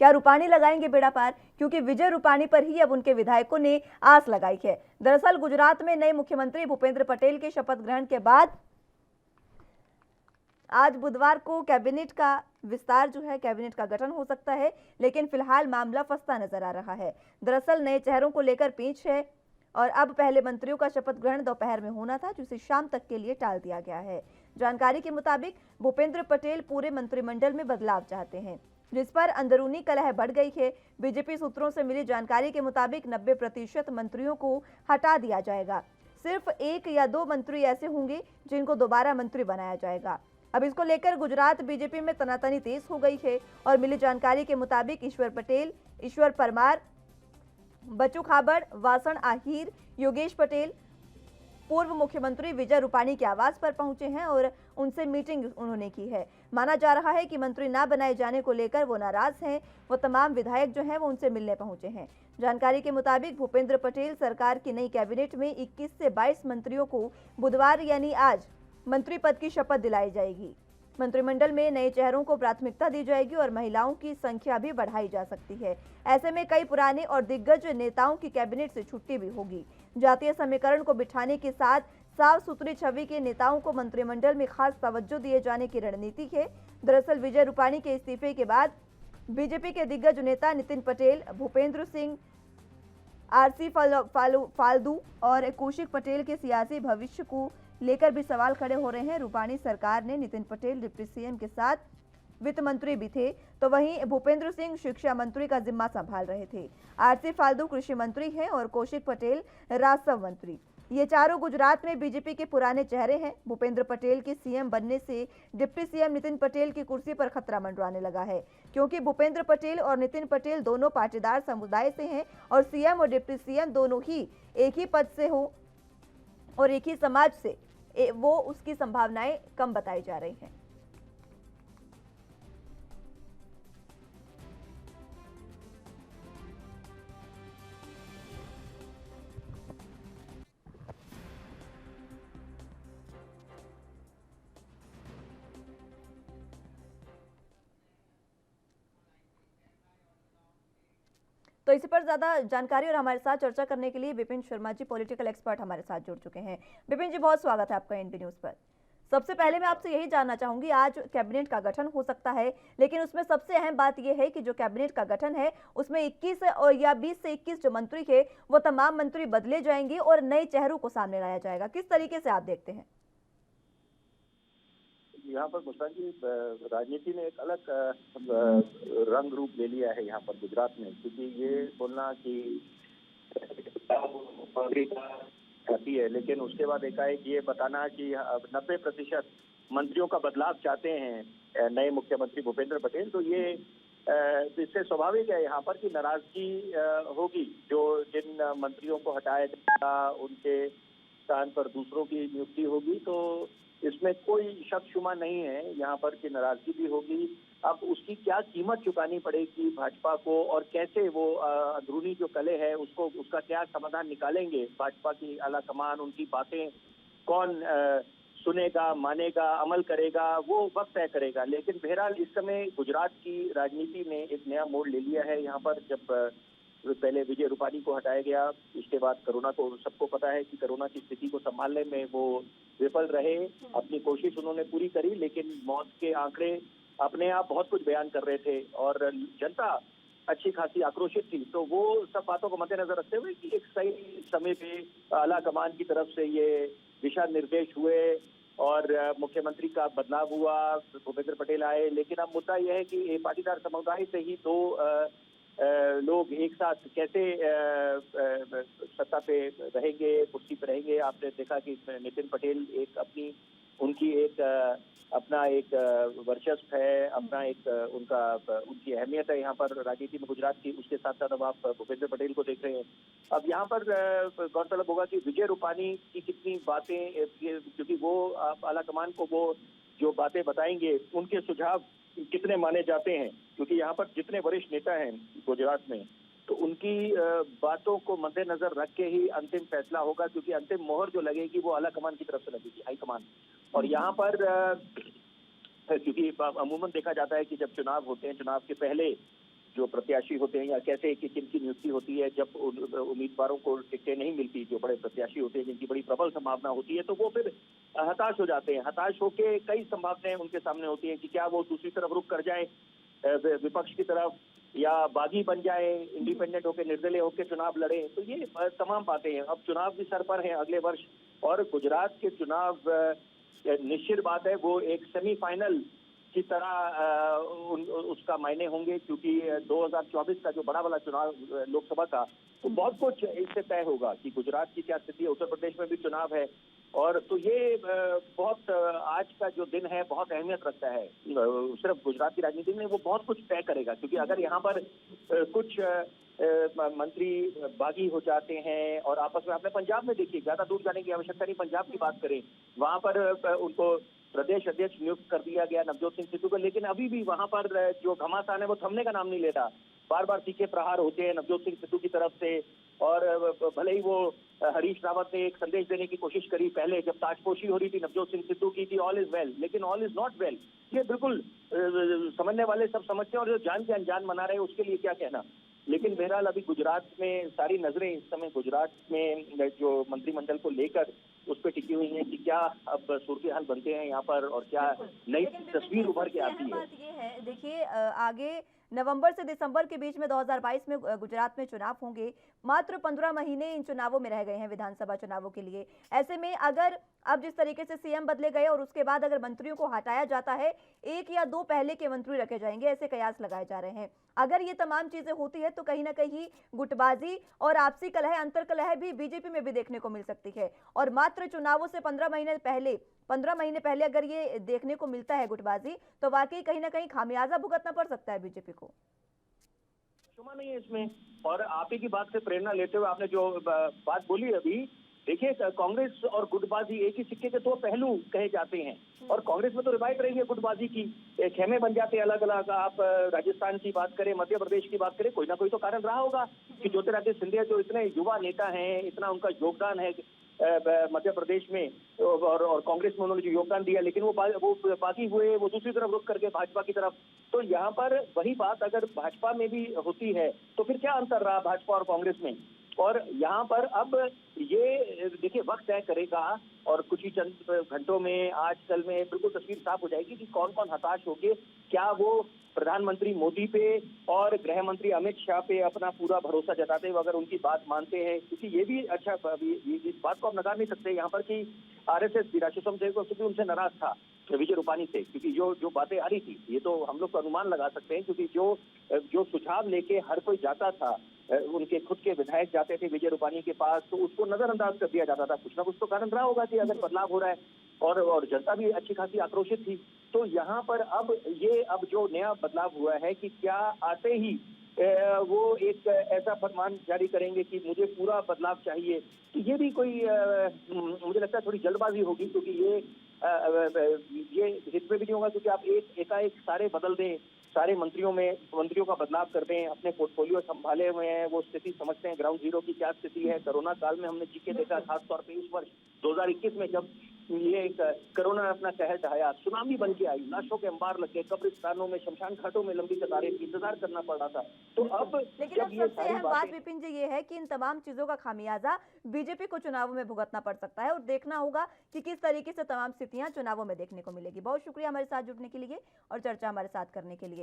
क्या रूपाणी लगाएंगे बेड़ा पार? क्योंकि विजय रूपाणी पर ही अब उनके विधायकों ने आस लगाई है। दरअसल गुजरात में नए मुख्यमंत्री भूपेंद्र पटेल के शपथ ग्रहण के बाद आज बुधवार को कैबिनेट का विस्तार कैबिनेट का गठन हो सकता है, लेकिन फिलहाल मामला फंसता नजर आ रहा है। दरअसल नए चेहरों को लेकर पेंच है और अब पहले मंत्रियों का शपथ ग्रहण दोपहर में होना था, जिसे शाम तक के लिए टाल दिया गया है। जानकारी के मुताबिक भूपेंद्र पटेल पूरे मंत्रिमंडल में बदलाव चाहते हैं, जिस पर अंदरूनी कलह बढ़ गई है। बीजेपी सूत्रों से मिली जानकारी के मुताबिक 90% मंत्रियों को हटा दिया जाएगा। सिर्फ 1 या 2 मंत्री ऐसे होंगे जिनको दोबारा मंत्री बनाया जाएगा। अब इसको लेकर गुजरात बीजेपी में तनातनी तेज हो गई है और मिली जानकारी के मुताबिक ईश्वर पटेल, ईश्वर परमार, बच्चू खाबड़, वासण आहिर, योगेश पटेल पूर्व मुख्यमंत्री विजय रूपाणी के आवास पर पहुंचे हैं और उनसे मीटिंग उन्होंने की है। माना जा रहा है कि मंत्री ना बनाए जाने को लेकर वो नाराज हैं। वो तमाम विधायक जो हैं वो उनसे मिलने पहुंचे हैं। जानकारी के मुताबिक भूपेंद्र पटेल सरकार की नई कैबिनेट में 21 से 22 मंत्रियों को बुधवार यानी आज मंत्री पद की शपथ दिलाई जाएगी। मंत्रिमंडल में नए चेहरों को प्राथमिकता दी जाएगी और महिलाओं की संख्या भी बढ़ाई जा सकती है। ऐसे में कई पुराने और दिग्गज नेताओं की कैबिनेट से छुट्टी भी होगी। जातीय समीकरण को बिठाने के साथ साफ सुथरी छवि के नेताओं को मंत्रिमंडल में खास तवज्जो दिए जाने की रणनीति है। दरअसल विजय रूपाणी के इस्तीफे के बाद बीजेपी के दिग्गज नेता नितिन पटेल, भूपेंद्र सिंह, आरसी फालदू और कौशिक पटेल के सियासी भविष्य को लेकर भी सवाल खड़े हो रहे हैं। रूपाणी सरकार ने नितिन पटेल डिप्टी सीएम के साथ वित्त मंत्री भी थे, तो वहीं भूपेंद्र सिंह शिक्षा मंत्री का जिम्मा संभाल रहे थे। आरसी फालदू कृषि मंत्री हैं और कौशिक पटेल राजस्व मंत्री। ये चारों गुजरात में बीजेपी के पुराने चेहरे हैं। भूपेंद्र पटेल के सीएम बनने से डिप्टी सीएम नितिन पटेल की कुर्सी पर खतरा मंडराने लगा है, क्योंकि भूपेंद्र पटेल और नितिन पटेल दोनों पाटीदार समुदाय से हैं और सीएम और डिप्टी सीएम दोनों ही एक ही पद से हो और एक ही समाज से वो उसकी संभावनाएं कम बताई जा रही हैं। तो इसी पर ज्यादा जानकारी और हमारे साथ चर्चा करने के लिए विपिन शर्मा जी, पॉलिटिकल एक्सपर्ट, हमारे साथ जुड़ चुके हैं। विपिन जी, बहुत स्वागत है आपका एनबी न्यूज पर। सबसे पहले मैं आपसे यही जानना चाहूंगी, आज कैबिनेट का गठन हो सकता है, लेकिन उसमें सबसे अहम बात यह है कि जो कैबिनेट का गठन है उसमें 21 और या 20 से 21 जो मंत्री है वो तमाम मंत्री बदले जाएंगे और नए चेहरों को सामने लाया जाएगा। किस तरीके से आप देखते हैं? यहाँ पर मुस्कान जी, राजनीति ने एक अलग रंग रूप ले लिया है यहाँ पर गुजरात में, क्योंकि ये बोलना कि आती है, लेकिन उसके बाद एकाएक ये बताना कि 90% मंत्रियों का बदलाव चाहते हैं नए मुख्यमंत्री भूपेंद्र पटेल, तो ये इससे स्वाभाविक है यहाँ पर कि नाराजगी होगी। जो जिन मंत्रियों को हटाया जाएगा उनके स्थान पर दूसरों की नियुक्ति होगी, तो इसमें कोई शक शुमा नहीं है यहाँ पर कि नाराजगी भी होगी। अब उसकी क्या कीमत चुकानी पड़ेगी भाजपा को और कैसे वो अंदरूनी जो कलह है उसका क्या समाधान निकालेंगे भाजपा की आला कमान, उनकी बातें कौन सुनेगा, मानेगा, अमल करेगा, वो वक्त तय करेगा। लेकिन बहरहाल इस समय गुजरात की राजनीति ने एक नया मोड़ ले लिया है यहाँ पर। जब पहले विजय रूपाणी को हटाया गया, उसके बाद कोरोना को, सबको पता है कि कोरोना की स्थिति को संभालने में वो विफल रहे। अपनी कोशिश उन्होंने पूरी करी, लेकिन मौत के आंकड़े अपने आप बहुत कुछ बयान कर रहे थे और जनता अच्छी खासी आक्रोशित थी। तो वो सब बातों को मद्देनजर रखते हुए कि एक सही समय पे आला कमान की तरफ से ये दिशा निर्देश हुए और मुख्यमंत्री का बदलाव हुआ, भूपेंद्र पटेल आए। लेकिन अब मुद्दा यह है कि पाटीदार समुदाय से ही दो लोग एक साथ कैसे सत्ता पे रहेंगे, कुर्सी पे रहेंगे। आपने देखा कि नितिन पटेल अपना एक वर्चस्व है, अपना एक उनकी अहमियत है यहाँ पर राजनीति में गुजरात की। उसके साथ साथ अब आप भूपेंद्र पटेल को देख रहे हैं। अब यहाँ पर गौरतलब होगा कि विजय रूपाणी की कितनी बातें, क्योंकि वो आला कमान को वो जो बातें बताएंगे उनके सुझाव कितने माने जाते हैं, क्योंकि यहाँ पर जितने वरिष्ठ नेता हैं गुजरात में, तो उनकी बातों को मद्देनजर रख के ही अंतिम फैसला होगा, क्योंकि अंतिम मोहर जो लगेगी वो आला कमान की तरफ से लगेगी, हाईकमान। और यहाँ पर क्योंकि अमूमन देखा जाता है कि जब चुनाव होते हैं, चुनाव के पहले जो प्रत्याशी होते हैं या कैसे कि किनकी नियुक्ति होती है जब उम्मीदवारों को टिकटें नहीं मिलती, जो बड़े प्रत्याशी होते हैं जिनकी बड़ी प्रबल संभावना होती है, तो वो फिर हताश हो जाते हैं। हताश होकर कई संभावनाएं उनके सामने होती हैं कि क्या वो दूसरी तरफ रुख कर जाए विपक्ष की तरफ, या बागी बन जाए, इंडिपेंडेंट होकर निर्दलीय होकर चुनाव लड़े। तो ये तमाम बातें हैं। अब चुनाव भी सर पर है अगले वर्ष, और गुजरात के चुनाव निश्चित बात है वो एक सेमीफाइनल की तरह उसका मायने होंगे, क्योंकि 2024 का जो बड़ा वाला चुनाव लोकसभा का, तो बहुत कुछ इससे तय होगा कि गुजरात की क्या स्थिति है। उत्तर प्रदेश में भी चुनाव है, और तो ये बहुत आज का जो दिन है बहुत अहमियत रखता है। सिर्फ गुजरात की राजनीति में वो बहुत कुछ तय करेगा, क्योंकि अगर यहाँ पर कुछ मंत्री बागी हो जाते हैं और आपस में, अपने पंजाब में देखिए, ज्यादा दूर जाने की आवश्यकता नहीं, पंजाब की बात करें, वहां पर उनको प्रदेश अध्यक्ष नियुक्त कर दिया गया नवजोत सिंह सिद्धू को, लेकिन अभी भी वहां पर जो घमासान है वो थमने का नाम नहीं लेता। बार बार तीखे प्रहार होते हैं नवजोत सिंह सिद्धू की तरफ से, और भले ही वो हरीश रावत ने एक संदेश देने की कोशिश करी पहले, जब ताजपोशी हो रही थी नवजोत सिंह सिद्धू की, थी ऑल इज वेल, लेकिन ऑल इज नॉट वेल। ये बिल्कुल समझने वाले सब समझते हैं, और जो जान के अनजान मना रहे हैं उसके लिए क्या कहना। लेकिन बहरहाल अभी गुजरात में सारी नजरें इस समय गुजरात में जो मंत्रिमंडल को लेकर उस पर टिकी हुई हैं कि क्या अब सूरत हाल बनते हैं यहाँ पर, और क्या नई तस्वीर उभर के आती है। बात ये है, देखिए आगे नवंबर से दिसंबर के बीच में 2022 में गुजरात में चुनाव होंगे। मात्र 15 महीने इन चुनावों में रह गए हैं, विधानसभा चुनावों के लिए। ऐसे में अगर अब जिस तरीके से सीएम बदले गए और उसके बाद अगर मंत्रियों को हटाया जाता है, 1 या 2 पहले के मंत्री रखे जाएंगे, ऐसे कयास लगाए जा रहे हैं। अगर ये तमाम चीजें होती है तो कहीं ना कहीं गुटबाजी और आपसी कलह, अंतर कलह भी बीजेपी में भी देखने को मिल सकती है। और मात्र चुनावों से 15 महीने पहले अगर ये देखने को मिलता है गुटबाजी, तो वाकई कहीं ना कहीं खामियाजा भुगतना पड़ सकता है बीजेपी को। शुमा नहीं है इसमें। और आप ही की बात से प्रेरणा लेते हुए आपने जो बात बोली अभी, देखिए कांग्रेस और गुटबाजी एक ही सिक्के के 2 पहलू कहे जाते हैं, और कांग्रेस में तो रिवाइव रही है गुटबाजी की, खेमे बन जाते हैं अलग अलग। आप राजस्थान की बात करें, मध्य प्रदेश की बात करें, कोई ना कोई तो कारण रहा होगा कि ज्योतिरादित्य सिंधिया जो इतने युवा नेता हैं, इतना उनका योगदान है मध्य प्रदेश में, और कांग्रेस में उन्होंने जो योगदान दिया, लेकिन वो बागी हुए, वो दूसरी तरफ रुख करके भाजपा की तरफ। तो यहाँ पर वही बात अगर भाजपा में भी होती है तो फिर क्या अंतर रहा भाजपा और कांग्रेस में। और यहाँ पर अब ये देखिए वक्त तय करेगा, और कुछ ही चंद घंटों में, आजकल में बिल्कुल तस्वीर साफ हो जाएगी कि कौन कौन हताश होके, क्या वो प्रधानमंत्री मोदी पे और गृह मंत्री अमित शाह पे अपना पूरा भरोसा जताते हुए अगर उनकी बात मानते हैं। क्योंकि ये भी अच्छा, इस बात को आप नकार नहीं सकते यहाँ पर कि आरएसएस राष्ट्रीय स्वयंसेवक उनसे नाराज था विजय रूपानी से, क्योंकि जो बातें आ रही थी, ये तो हम लोग को अनुमान लगा सकते हैं, क्योंकि जो सुझाव लेके हर कोई जाता था, उनके खुद के विधायक जाते थे विजय रूपानी के पास, तो उसको नजरअंदाज कर दिया जाता था। कुछ ना कुछ तो कारण रहा होगा कि अगर बदलाव हो रहा है, और जनता भी अच्छी खासी आक्रोशित थी। तो यहाँ पर अब जो नया बदलाव हुआ है कि क्या आते ही वो एक ऐसा फरमान जारी करेंगे कि मुझे पूरा बदलाव चाहिए, तो ये भी कोई मुझे लगता है थोड़ी जल्दबाजी होगी, क्योंकि ये हित में भी नहीं होगा, क्योंकि आप एकाएक सारे बदल दें, सारे मंत्रियों का बदलाव कर दें, अपने पोर्टफोलियो संभाले हुए हैं, वो स्थिति समझते हैं ग्राउंड जीरो की क्या स्थिति है। कोरोना काल में हमने जीके देखा, खासतौर पे इस वर्ष 2021 में, जब ये कोरोना अपना कहर ढाया, सुनामी बन के आई, लाशों के अंबार लग गए, कब्रिस्तानों में, शमशान घाटों में लंबी कतारें, इंतजार करना पड़ रहा था। तो अब लेकिन अब सबसे अहम बात विपिन जी ये है कि इन तमाम चीजों का खामियाजा बीजेपी को चुनावों में भुगतना पड़ सकता है, और देखना होगा कि किस तरीके से तमाम स्थितियां चुनावों में देखने को मिलेगी। बहुत शुक्रिया हमारे साथ जुड़ने के लिए और चर्चा हमारे साथ करने के लिए।